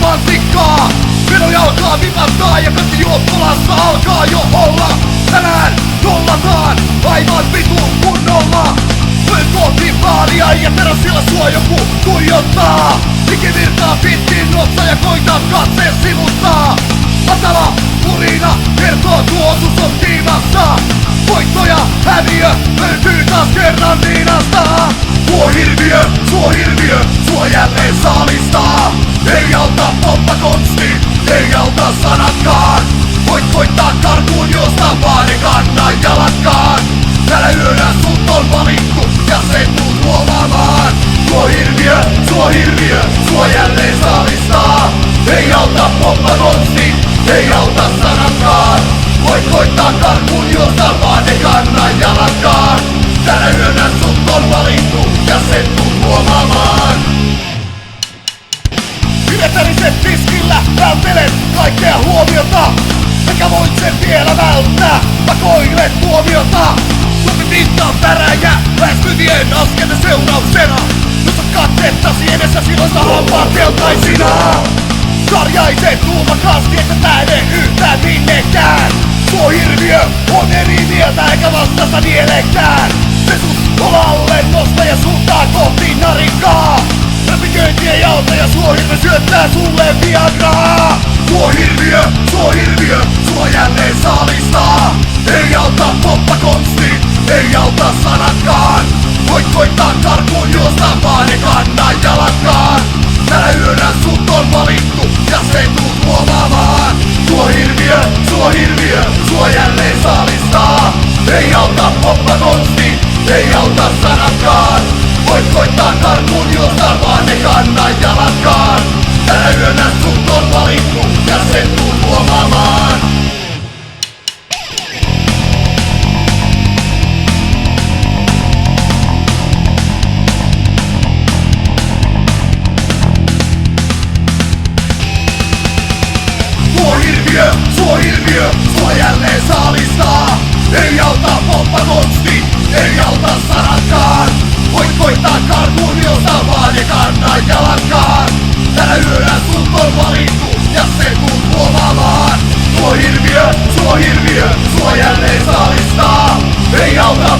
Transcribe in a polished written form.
mansikkaa. Meno alkaa vipattaa ja kaikki juoppolassa alkaa jo olla. Tänään nollataan aivan vitun kunnolla. Nyt kohti vaalia ja terassilla sua joku tuijottaa. Ikivirtaa pitkin otsa ja koita katse sivuttaa. Matala purina kertoo tuotus on kiimassa. Voitto ja häviö löytyy taas kerran Niinasta. Tuo hirviö, sua jälleen saalistaa. Ei auta poppakonsti, ei auta sanatkaan. Voit voittaa karkuun juosta vaan ei kanna jalatkaan. Tällä yönä sut on valittu ja sen tuut huomaamaan. Tuo hirviö, sua jälleen saalistaa. Ei auta poppakonsti, ei auta sanatkaan. Voit voittaa karkuun juosta vaan ei kanna jalatkaan. Tällä yönä sut on valittu ja sen tuut huomaamaan. Pidetäriset tiskillä, vältelen kaikkea huomiota. Eikä voit sen vielä välttää, pakoilet tuomiota. Suomi pintaan päräjä, lähestyvien askelten seurauksena. Nyt on katsettasi edessä siloista hampaat keltaisina. Karjaiset tuumakasti, että tää ei yhtään minnekään. Tuo hirviö on eri mieltä eikä vastasta mielekään. Se sut kolalle nosta ja suuntaa kohti narikkaa. Läpiköinti ei auta ja suo hirviö syöttää sulle viagraa. Tuo hirviö, sua jälleen saalistaa. Ei auta poppakonsti, ei auta sanatkaan. Voit koittaa karkuun juosta vaan ei kanna jalatkaan. Tällä yönä sut on valittu ja sen tuut huomaamaan. Tuo hirviö, sua jälleen saalistaa. Ei auta poppakonsti, ei auta sanatkaan. Voit koittaa karkuun juosta vaan ei kanna jalatkaan. Tällä yönä sut on valittu ja sen tuut huomaamaan. Tuo hirviö, sua jälleen saalistaa. Ei auta poppakonsti, ei auta sanatkaan. Voit koittaa karkuun juosta vaan ei kanna jalatkaan. Tällä yönä sut on valittu ja sen tuut huomaamaan. Tuo hirviö, sua jälleen saalistaa. Ei auta